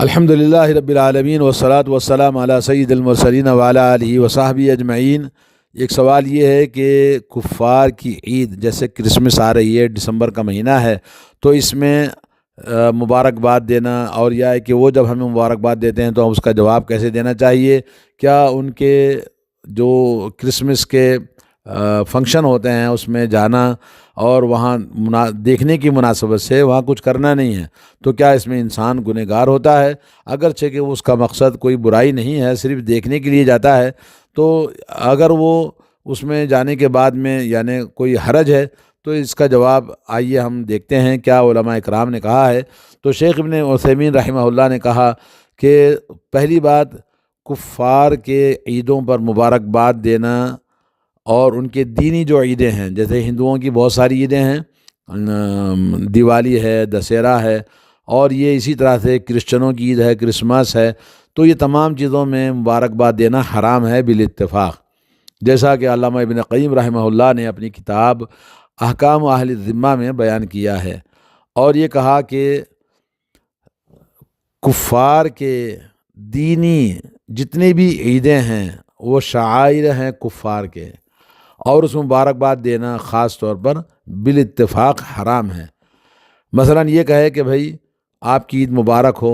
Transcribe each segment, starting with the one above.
الحمدللہ رب العالمین والصلاة والسلام علی سید المرسلین وعلی آلہ وصحبہ اجمعین۔ ایک سوال یہ ہے کہ کفار کی عید جیسے کرسمس آ رہی ہے، دسمبر کا مہینہ ہے، تو اس میں مبارکباد دینا، اور یہ ہے کہ وہ جب ہمیں مبارکباد دیتے ہیں تو ہم اس کا جواب کیسے دینا چاہیے؟ کیا ان کے جو کرسمس کے فنکشن ہوتے ہیں اس میں جانا اور وہاں دیکھنے کی مناسبت سے وہاں کچھ کرنا نہیں ہے تو کیا اس میں انسان گنہگار ہوتا ہے؟ اگرچہ کہ اس کا مقصد کوئی برائی نہیں ہے، صرف دیکھنے کے لیے جاتا ہے، تو اگر وہ اس میں جانے کے بعد میں یعنی کوئی حرج ہے تو اس کا جواب آئیے ہم دیکھتے ہیں کیا علماء اکرام نے کہا ہے۔ تو شیخ ابن عثیمین رحمہ اللہ نے کہا کہ پہلی بات، کفار کے عیدوں پر مبارکباد دینا اور ان کے دینی جو عیدیں ہیں، جیسے ہندوؤں کی بہت ساری عیدیں ہیں، دیوالی ہے، دسہرہ ہے، اور یہ اسی طرح سے کرسچنوں کی عید ہے، کرسمس ہے، تو یہ تمام چیزوں میں مبارکباد دینا حرام ہے بالاتفاق، جیسا کہ علامہ ابن قیم رحمہ اللہ نے اپنی کتاب احکام اہل الذمہ میں بیان کیا ہے، اور یہ کہا کہ کفار کے دینی جتنی بھی عیدیں ہیں وہ شعائر ہیں کفار کے، اور اس میں مبارکباد دینا خاص طور پر بالاتفاق حرام ہے۔ مثلا یہ کہے کہ بھائی آپ کی عید مبارک ہو،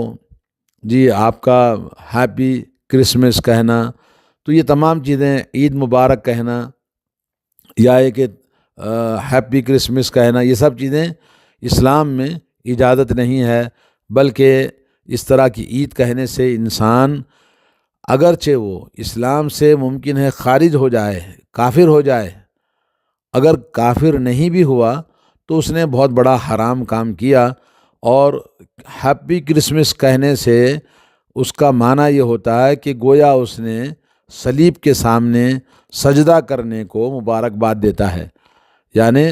جی آپ کا ہیپی کرسمس کہنا، تو یہ تمام چیزیں، عید مبارک کہنا یا ہے کہ ہیپی کرسمس کہنا، یہ سب چیزیں اسلام میں اجازت نہیں ہے، بلکہ اس طرح کی عید کہنے سے انسان اگرچہ وہ اسلام سے ممکن ہے خارج ہو جائے، کافر ہو جائے، اگر کافر نہیں بھی ہوا تو اس نے بہت بڑا حرام کام کیا، اور ہیپی کرسمس کہنے سے اس کا معنی یہ ہوتا ہے کہ گویا اس نے صلیب کے سامنے سجدہ کرنے کو مبارکباد دیتا ہے، یعنی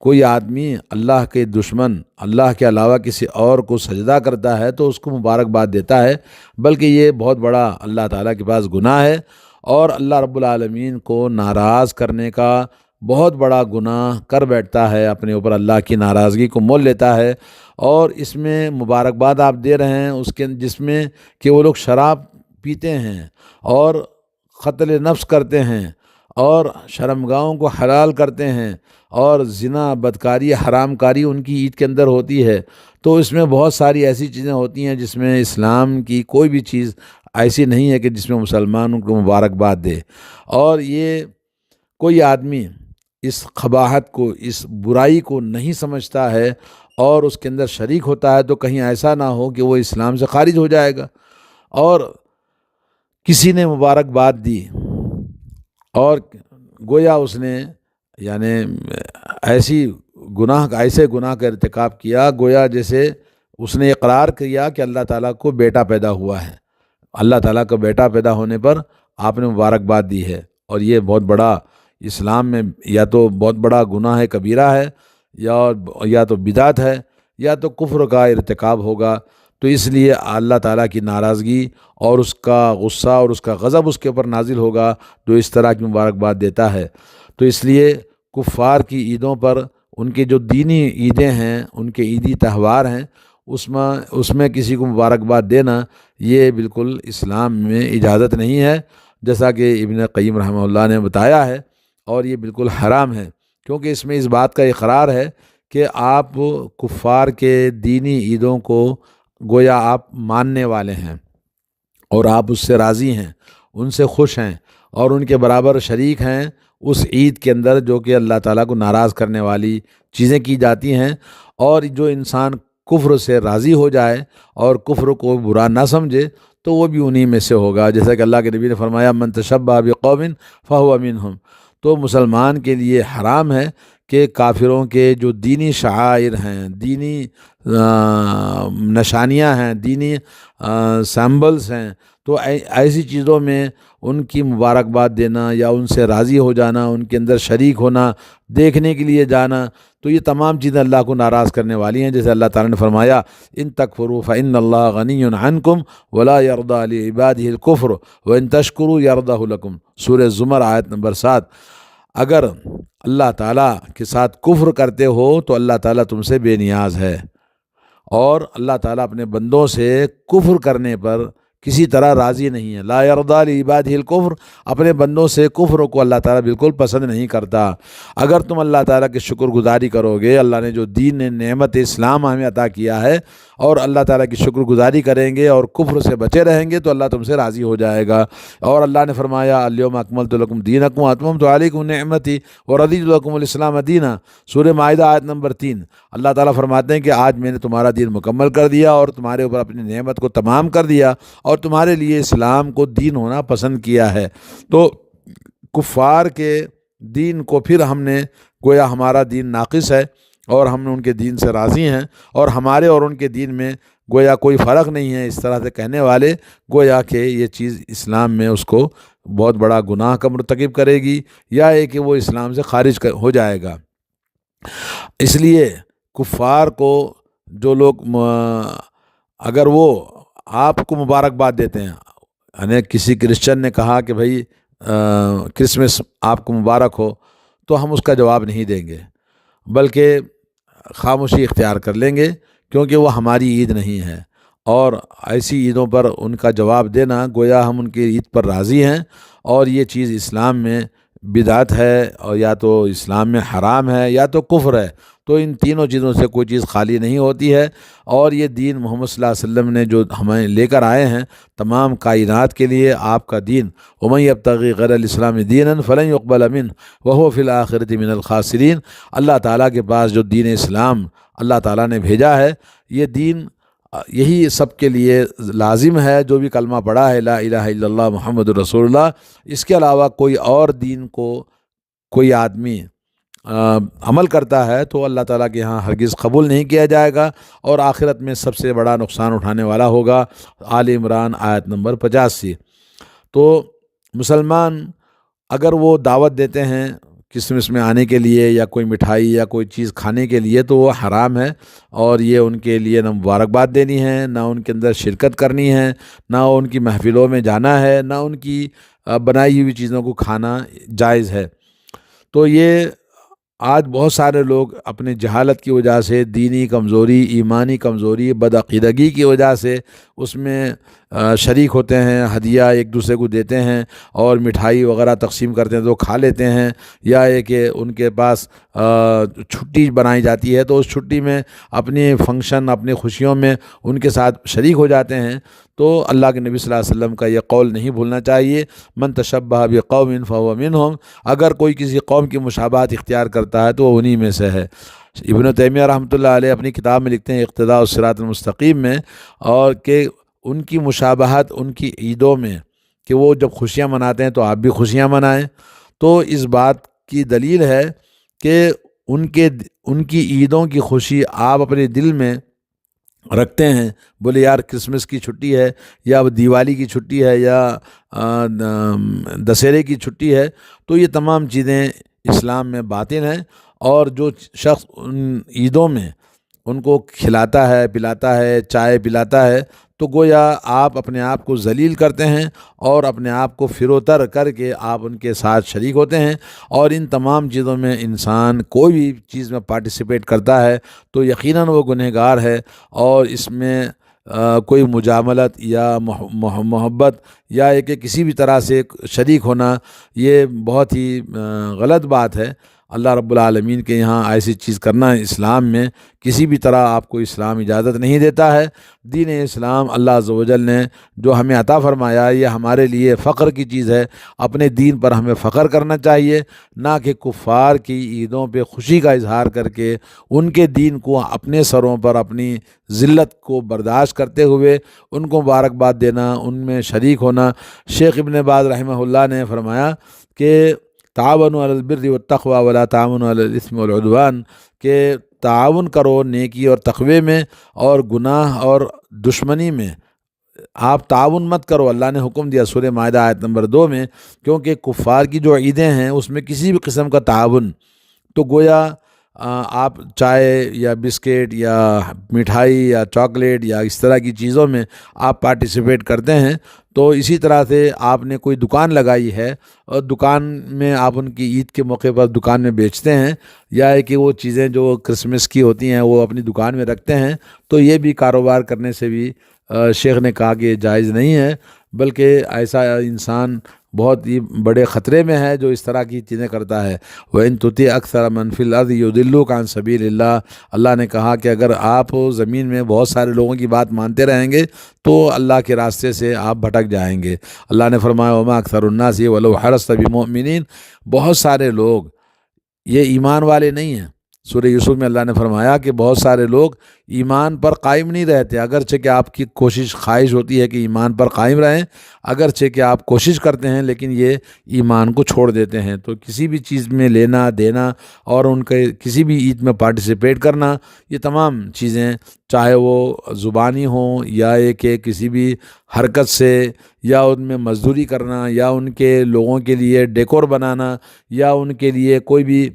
کوئی آدمی اللہ کے دشمن، اللہ کے علاوہ کسی اور کو سجدہ کرتا ہے تو اس کو مبارکباد دیتا ہے، بلکہ یہ بہت بڑا اللہ تعالیٰ کے پاس گناہ ہے، اور اللہ رب العالمین کو ناراض کرنے کا بہت بڑا گناہ کر بیٹھتا ہے، اپنے اوپر اللہ کی ناراضگی کو مول لیتا ہے۔ اور اس میں مبارکباد آپ دے رہے ہیں اس کے جس میں کہ وہ لوگ شراب پیتے ہیں اور قتل نفس کرتے ہیں اور شرمگاہوں کو حلال کرتے ہیں، اور زنا، بدکاری، حرام کاری ان کی عید کے اندر ہوتی ہے، تو اس میں بہت ساری ایسی چیزیں ہوتی ہیں جس میں اسلام کی کوئی بھی چیز ایسی نہیں ہے کہ جس میں مسلمان ان کو مبارکباد دے۔ اور یہ کوئی آدمی اس قباحت کو، اس برائی کو نہیں سمجھتا ہے اور اس کے اندر شریک ہوتا ہے تو کہیں ایسا نہ ہو کہ وہ اسلام سے خارج ہو جائے گا۔ اور کسی نے مبارکباد دی اور گویا اس نے یعنی ایسے گناہ کا ارتکاب کیا، گویا جیسے اس نے اقرار کیا کہ اللہ تعالیٰ کو بیٹا پیدا ہوا ہے، اللہ تعالیٰ کا بیٹا پیدا ہونے پر آپ نے مبارکباد دی ہے، اور یہ بہت بڑا اسلام میں یا تو بہت بڑا گناہ ہے، کبیرہ ہے، یا تو بدعت ہے، یا تو کفر کا ارتکاب ہوگا۔ تو اس لیے اللہ تعالیٰ کی ناراضگی اور اس کا غصہ اور اس کا غضب اس کے اوپر نازل ہوگا جو اس طرح کی مبارکباد دیتا ہے۔ تو اس لیے کفار کی عیدوں پر، ان کے جو دینی عیدیں ہیں، ان کے عیدی تہوار ہیں، اس میں کسی کو مبارکباد دینا یہ بالکل اسلام میں اجازت نہیں ہے، جیسا کہ ابن قیم رحمہ اللہ نے بتایا ہے، اور یہ بالکل حرام ہے، کیونکہ اس میں اس بات کا اقرار ہے کہ آپ کفار کے دینی عیدوں کو گویا آپ ماننے والے ہیں اور آپ اس سے راضی ہیں، ان سے خوش ہیں، اور ان کے برابر شریک ہیں اس عید کے اندر جو کہ اللہ تعالیٰ کو ناراض کرنے والی چیزیں کی جاتی ہیں۔ اور جو انسان کفر سے راضی ہو جائے اور کفر کو برا نہ سمجھے تو وہ بھی انہی میں سے ہوگا، جیسا کہ اللہ کے نبی نے فرمایا من تشبہ بقوم فہو منہم۔ تو مسلمان کے لیے حرام ہے کہ کافروں کے جو دینی شعائر ہیں، دینی نشانیاں ہیں، دینی سمبلز ہیں، تو ایسی چیزوں میں ان کی مبارکباد دینا یا ان سے راضی ہو جانا، ان کے اندر شریک ہونا، دیکھنے کے لیے جانا، تو یہ تمام چیزیں اللہ کو ناراض کرنے والی ہیں، جیسے اللہ تعالیٰ نے فرمایا ان تکفروا فإن اللہ غنی عنکم ولا یرضی لعبادہ الکفر وان تشکروا یرضہ لکم، سورہ زمر آیت نمبر 7۔ اگر اللہ تعالیٰ کے ساتھ کفر کرتے ہو تو اللہ تعالیٰ تم سے بے نیاز ہے، اور اللہ تعالیٰ اپنے بندوں سے کفر کرنے پر کسی طرح راضی نہیں ہے۔ لا یرضی لعبادہ الکفر، اپنے بندوں سے کفر کو اللہ تعالیٰ بالکل پسند نہیں کرتا۔ اگر تم اللہ تعالیٰ کی شکر گزاری کرو گے، اللہ نے جو دین نعمت اسلام ہمیں عطا کیا ہے، اور اللہ تعالیٰ کی شکر گزاری کریں گے اور کفر سے بچے رہیں گے، تو اللہ تم سے راضی ہو جائے گا۔ اور اللہ نے فرمایا الیوم اکملت لکم دینکم واتممت علیکم نعمتی ورضیت لکم الاسلام دینا، سورہ مائدہ آیت نمبر 3۔ اللہ تعالیٰ فرماتے ہیں کہ آج میں نے تمہارا دین مکمل کر دیا اور تمہارے اوپر اپنی نعمت کو تمام کر دیا اور تمہارے لیے اسلام کو دین ہونا پسند کیا ہے۔ تو کفار کے دین کو پھر ہم نے گویا ہمارا دین ناقص ہے اور ہم ان کے دین سے راضی ہیں، اور ہمارے اور ان کے دین میں گویا کوئی فرق نہیں ہے، اس طرح سے کہنے والے گویا کہ یہ چیز اسلام میں اس کو بہت بڑا گناہ کا مرتکب کرے گی، یا ہے کہ وہ اسلام سے خارج ہو جائے گا۔ اس لیے کفار کو جو لوگ اگر وہ آپ کو مبارکباد دیتے ہیں، یعنی کسی کرسچن نے کہا کہ بھائی کرسمس آپ کو مبارک ہو، تو ہم اس کا جواب نہیں دیں گے، بلکہ خاموشی اختیار کر لیں گے، کیونکہ وہ ہماری عید نہیں ہے، اور ایسی عیدوں پر ان کا جواب دینا گویا ہم ان کی عید پر راضی ہیں، اور یہ چیز اسلام میں بدعت ہے، اور یا تو اسلام میں حرام ہے یا تو کفر ہے۔ تو ان تینوں چیزوں سے کوئی چیز خالی نہیں ہوتی ہے، اور یہ دین محمد صلی اللہ علیہ وسلم نے جو ہمیں لے کر آئے ہیں تمام کائنات کے لیے، آپ کا دین وَمَن يَبْتَغِ غَيْرَ الْإِسْلَامِ دِينًا فَلَن يُقْبَلَ مِنْهُ وَهُوَ فِي الْآخِرَةِ مِنَ الْخَاسِرِينَ۔ اللہ تعالیٰ کے پاس جو دین اسلام اللہ تعالیٰ نے بھیجا ہے، یہ دین یہی سب کے لیے لازم ہے، جو بھی کلمہ پڑھا ہے لا الہ الا اللہ محمد رسول اللہ، اس کے علاوہ کوئی اور دین کو کوئی آدمی عمل کرتا ہے تو اللہ تعالیٰ کے ہاں ہرگز قبول نہیں کیا جائے گا، اور آخرت میں سب سے بڑا نقصان اٹھانے والا ہوگا۔ آل عمران آیت نمبر 85۔ تو مسلمان اگر وہ دعوت دیتے ہیں کرسمس میں آنے کے لیے، یا کوئی مٹھائی یا کوئی چیز کھانے کے لیے، تو وہ حرام ہے، اور یہ ان کے لیے نہ مبارکباد دینی ہے، نہ ان کے اندر شرکت کرنی ہے، نہ ان کی محفلوں میں جانا ہے، نہ ان کی بنائی ہوئی چیزوں کو کھانا جائز ہے۔ تو یہ آج بہت سارے لوگ اپنے جہالت کی وجہ سے، دینی کمزوری، ایمانی کمزوری، بدعقیدگی کی وجہ سے اس میں شریک ہوتے ہیں، ہدیہ ایک دوسرے کو دیتے ہیں اور مٹھائی وغیرہ تقسیم کرتے ہیں تو کھا لیتے ہیں، یا یہ کہ ان کے پاس چھٹی بنائی جاتی ہے تو اس چھٹی میں اپنی فنکشن، اپنی خوشیوں میں ان کے ساتھ شریک ہو جاتے ہیں۔ تو اللہ کے نبی صلی اللہ علیہ وسلم کا یہ قول نہیں بھولنا چاہیے، من تشبہ بقوم فہو منہم، اگر کوئی کسی قوم کی مشابہت اختیار کرتا ہے تو وہ انہی میں سے ہے۔ ابن تیمیہ رحمۃ اللہ علیہ اپنی کتاب میں لکھتے ہیں اقتداء الصراط المستقیم میں، اور کہ ان کی مشابہت ان کی عیدوں میں، کہ وہ جب خوشیاں مناتے ہیں تو آپ بھی خوشیاں منائیں، تو اس بات کی دلیل ہے کہ ان کی عیدوں کی خوشی آپ اپنے دل میں رکھتے ہیں۔ بولے یار کرسمس کی چھٹی ہے، یا دیوالی کی چھٹی ہے، یا دسہرے کی چھٹی ہے، تو یہ تمام چیزیں اسلام میں باطل ہیں، اور جو شخص ان عیدوں میں ان کو کھلاتا ہے، پلاتا ہے، چائے پلاتا ہے، تو گویا آپ اپنے آپ کو ذلیل کرتے ہیں، اور اپنے آپ کو فروتر کر کے آپ ان کے ساتھ شریک ہوتے ہیں۔ اور ان تمام چیزوں میں انسان کوئی بھی چیز میں پارٹیسپیٹ کرتا ہے تو یقیناً وہ گنہگار ہے، اور اس میں کوئی مجاملت یا محبت یا کہ کسی بھی طرح سے شریک ہونا، یہ بہت ہی غلط بات ہے۔ اللہ رب العالمین کے یہاں ایسی چیز کرنا اسلام میں کسی بھی طرح آپ کو اسلام اجازت نہیں دیتا ہے۔ دین اسلام اللہ عز و جل نے جو ہمیں عطا فرمایا، یہ ہمارے لیے فخر کی چیز ہے۔ اپنے دین پر ہمیں فخر کرنا چاہیے، نہ کہ کفار کی عیدوں پہ خوشی کا اظہار کر کے ان کے دین کو اپنے سروں پر اپنی ذلت کو برداشت کرتے ہوئے ان کو مبارکباد دینا، ان میں شریک ہونا۔ شیخ ابن باز رحمہ اللہ نے فرمایا کہ تعاونوا علی البر والتقوی ولا تعاونوا علی الاثم والعدوان، کہ تعاون کرو نیکی اور تقوی میں، اور گناہ اور دشمنی میں آپ تعاون مت کرو۔ اللہ نے حکم دیا سورہ مائدہ آیت نمبر 2 میں، کیونکہ کفار کی جو عیدیں ہیں اس میں کسی بھی قسم کا تعاون، تو گویا آپ چائے یا بسکٹ یا مٹھائی یا چاکلیٹ یا اس طرح کی چیزوں میں آپ پارٹیسپیٹ کرتے ہیں، تو اسی طرح سے آپ نے کوئی دکان لگائی ہے اور دکان میں آپ ان کی عید کے موقع پر دکان میں بیچتے ہیں، یا ہے کہ وہ چیزیں جو کرسمس کی ہوتی ہیں وہ اپنی دکان میں رکھتے ہیں، تو یہ بھی کاروبار کرنے سے بھی شیخ نے کہا کہ یہ جائز نہیں ہے، بلکہ ایسا انسان بہت ہی بڑے خطرے میں ہے جو اس طرح کی چیزیں کرتا ہے۔ وَإِن تُطِعْ أَكْثَرَ مَنْ فِي الْأَرْضِ يُضِلُّوكَ عَنْ سَبِيلِ اللَّهِ، اللہ نے کہا کہ اگر آپ زمین میں بہت سارے لوگوں کی بات مانتے رہیں گے تو اللہ کے راستے سے آپ بھٹک جائیں گے۔ اللہ نے فرمایا وَمَا أَكْثَرُ النَّاسِ وَلَوْ حَرَصْتَ بِمُؤْمِنِينَ، بہت سارے لوگ یہ ایمان والے نہیں ہیں۔ سورہ یوسف میں اللہ نے فرمایا کہ بہت سارے لوگ ایمان پر قائم نہیں رہتے، اگرچہ کہ آپ کی کوشش خواہش ہوتی ہے کہ ایمان پر قائم رہیں، اگرچہ کہ آپ کوشش کرتے ہیں، لیکن یہ ایمان کو چھوڑ دیتے ہیں۔ تو کسی بھی چیز میں لینا دینا اور ان کے کسی بھی عید میں پارٹیسپیٹ کرنا، یہ تمام چیزیں چاہے وہ زبانی ہوں یا ایک کسی بھی حرکت سے، یا ان میں مزدوری کرنا، یا ان کے لوگوں کے لیے ڈیکور بنانا، یا ان کے لیے کوئی بھی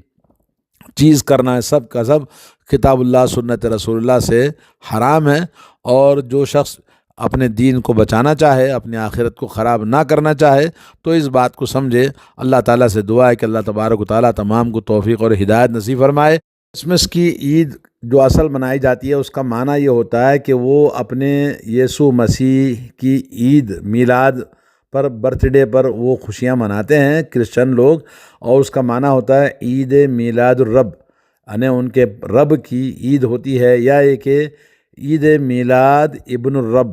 چیز کرنا ہے، سب کا سب کتاب اللہ سنت رسول اللہ سے حرام ہے۔ اور جو شخص اپنے دین کو بچانا چاہے، اپنی آخرت کو خراب نہ کرنا چاہے، تو اس بات کو سمجھے۔ اللہ تعالیٰ سے دعا ہے کہ اللہ تبارک و تعالیٰ تمام کو توفیق اور ہدایت نصیب فرمائے۔ کرسمس کی عید جو اصل منائی جاتی ہے، اس کا معنی یہ ہوتا ہے کہ وہ اپنے یسوع مسیح کی عید میلاد پر، برتھ ڈے پر وہ خوشیاں مناتے ہیں کرسچن لوگ، اور اس کا معنی ہوتا ہے عید میلاد الرب، یعنی ان کے رب کی عید ہوتی ہے، یا ایک عید میلاد ابن الرب،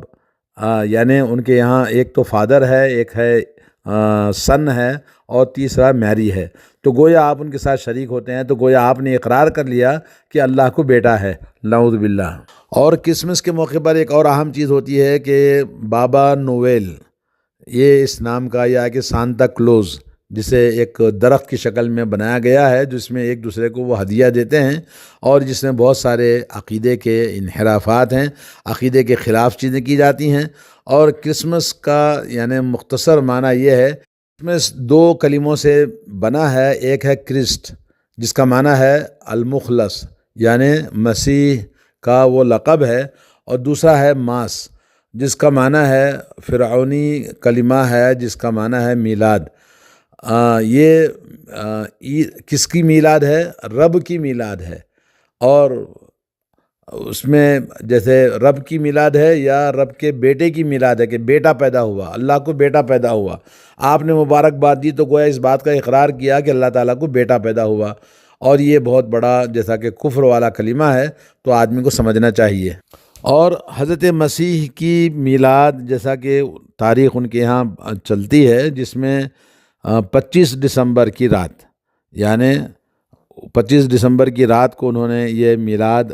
یعنی ان کے یہاں ایک تو فادر ہے، ایک ہے سن ہے، اور تیسرا میری ہے۔ تو گویا آپ ان کے ساتھ شریک ہوتے ہیں، تو گویا آپ نے اقرار کر لیا کہ اللہ کو بیٹا ہے، نعوذ باللہ۔ اور کرسمس کے موقع پر ایک اور اہم چیز ہوتی ہے کہ بابا نویل، یہ اس نام کا، یا کہ سانتا کلوز، جسے ایک درخت کی شکل میں بنایا گیا ہے، جس میں ایک دوسرے کو وہ ہدیہ دیتے ہیں، اور جس میں بہت سارے عقیدے کے انحرافات ہیں، عقیدے کے خلاف چیزیں کی جاتی ہیں۔ اور کرسمس کا یعنی مختصر معنی یہ ہے، کرسمس دو کلموں سے بنا ہے، ایک ہے کرسٹ جس کا معنی ہے المخلص، یعنی مسیح کا وہ لقب ہے، اور دوسرا ہے ماس جس کا معنی ہے فرعونی کلمہ ہے، جس کا معنی ہے میلاد۔ یہ کس کی میلاد ہے؟ رب کی میلاد ہے، اور اس میں جیسے رب کی میلاد ہے یا رب کے بیٹے کی میلاد ہے کہ بیٹا پیدا ہوا، اللہ کو بیٹا پیدا ہوا۔ آپ نے مبارکباد دی تو گویا اس بات کا اقرار کیا کہ اللہ تعالیٰ کو بیٹا پیدا ہوا، اور یہ بہت بڑا جیسا کہ کفر والا کلمہ ہے، تو آدمی کو سمجھنا چاہیے۔ اور حضرت مسیح کی میلاد جیسا کہ تاریخ ان کے یہاں چلتی ہے، جس میں 25 دسمبر کی رات، یعنی 25 دسمبر کی رات کو انہوں نے یہ میلاد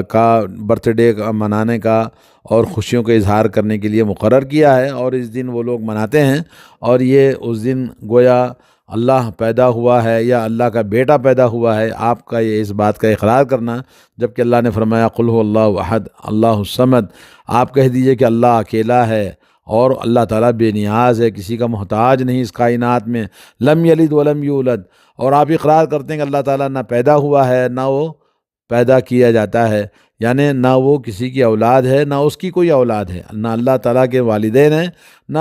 کا برتھ ڈے منانے کا اور خوشیوں کا اظہار کرنے کے لیے مقرر کیا ہے، اور اس دن وہ لوگ مناتے ہیں، اور یہ اس دن گویا اللہ پیدا ہوا ہے یا اللہ کا بیٹا پیدا ہوا ہے، آپ کا یہ اس بات کا اقرار کرنا، جبکہ اللہ نے فرمایا قل هو اللہ احد اللہ الصمد، آپ کہہ دیجئے کہ اللہ اکیلا ہے، اور اللہ تعالیٰ بے نیاز ہے، کسی کا محتاج نہیں اس کائنات میں، لم یلد ولم یولد، اور آپ اقرار کرتے ہیں کہ اللہ تعالیٰ نہ پیدا ہوا ہے نہ وہ پیدا کیا جاتا ہے، یعنی نہ وہ کسی کی اولاد ہے نہ اس کی کوئی اولاد ہے، نہ اللہ تعالیٰ کے والدین ہیں نہ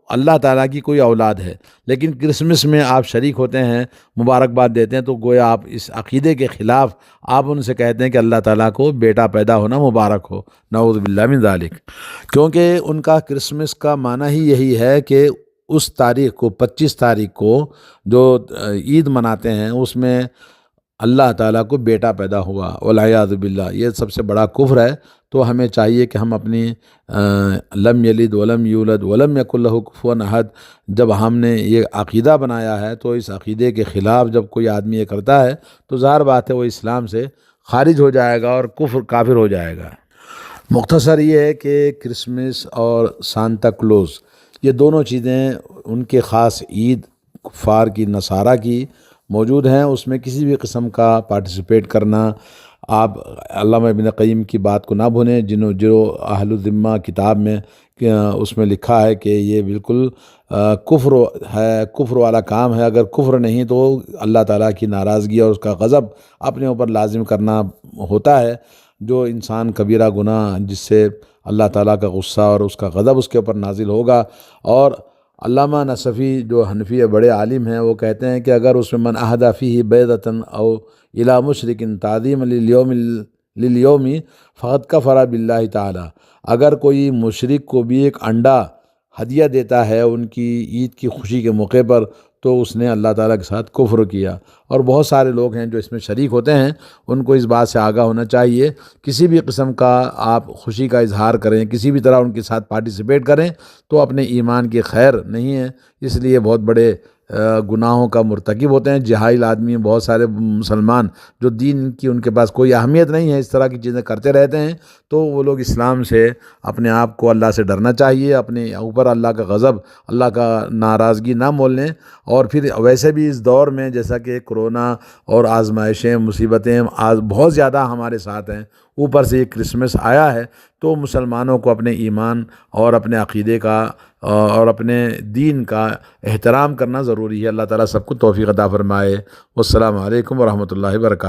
اللہ تعالیٰ کی کوئی اولاد ہے۔ لیکن کرسمس میں آپ شریک ہوتے ہیں، مبارکباد دیتے ہیں، تو گویا آپ اس عقیدے کے خلاف آپ ان سے کہتے ہیں کہ اللہ تعالیٰ کو بیٹا پیدا ہونا مبارک ہو، نعوذ باللہ من ذالک، کیونکہ ان کا کرسمس کا معنی ہی یہی ہے کہ اس تاریخ کو، 25 تاریخ کو جو عید مناتے ہیں، اس میں اللہ تعالیٰ کو بیٹا پیدا ہوا، والعیاذ باللہ، یہ سب سے بڑا کفر ہے۔ تو ہمیں چاہیے کہ ہم اپنی لم یلد ولم یولد ولم یکن لہ کفوا احد، جب ہم نے یہ عقیدہ بنایا ہے، تو اس عقیدے کے خلاف جب کوئی آدمی یہ کرتا ہے تو ظاہر بات ہے وہ اسلام سے خارج ہو جائے گا اور کافر ہو جائے گا۔ مختصر یہ ہے کہ کرسمس اور سانتا کلوز، یہ دونوں چیزیں ان کے خاص عید کفار کی، نصارہ کی موجود ہیں، اس میں کسی بھی قسم کا پارٹیسپیٹ کرنا آپ علامہ ابن قیم کی بات کو نہ بھولیں، جو اہل الذمہ کتاب میں اس میں لکھا ہے کہ یہ بالکل کفر ہے، کفر والا کام ہے۔ اگر کفر نہیں تو اللہ تعالیٰ کی ناراضگی اور اس کا غضب اپنے اوپر لازم کرنا ہوتا ہے۔ جو انسان کبیرہ گناہ جس سے اللہ تعالیٰ کا غصہ اور اس کا غضب اس کے اوپر نازل ہوگا۔ اور علامہ نصفی جو حنفی بڑے عالم ہیں، وہ کہتے ہیں کہ اگر اس میں من احدی فیہ بیضۃ او الی مشرک تعظیم للیوم فقد کفر باللہ تعالی، اگر کوئی مشرک کو بھی ایک انڈا ہدیہ دیتا ہے ان کی عید کی خوشی کے موقع پر، تو اس نے اللہ تعالیٰ کے ساتھ کفر کیا۔ اور بہت سارے لوگ ہیں جو اس میں شریک ہوتے ہیں، ان کو اس بات سے آگاہ ہونا چاہیے، کسی بھی قسم کا آپ خوشی کا اظہار کریں، کسی بھی طرح ان کے ساتھ پارٹیسپیٹ کریں تو اپنے ایمان کی خیر نہیں ہے، اس لیے بہت بڑے گناہوں کا مرتکب ہوتے ہیں۔ جاہل آدمی، بہت سارے مسلمان جو دین کی ان کے پاس کوئی اہمیت نہیں ہے، اس طرح کی چیزیں کرتے رہتے ہیں، تو وہ لوگ اسلام سے اپنے آپ کو اللہ سے ڈرنا چاہیے، اپنے اوپر اللہ کا غضب، اللہ کا ناراضگی نہ مول لیں۔ اور پھر ویسے بھی اس دور میں جیسا کہ کرونا اور آزمائشیں، مصیبتیں آج بہت زیادہ ہمارے ساتھ ہیں، اوپر سے یہ کرسمس آیا ہے، تو مسلمانوں کو اپنے ایمان اور اپنے عقیدے کا اور اپنے دین کا احترام کرنا ضروری ہے۔ اللہ تعالیٰ سب کو توفیق عطا فرمائے۔ والسلام علیکم ورحمۃ اللہ وبرکاتہ۔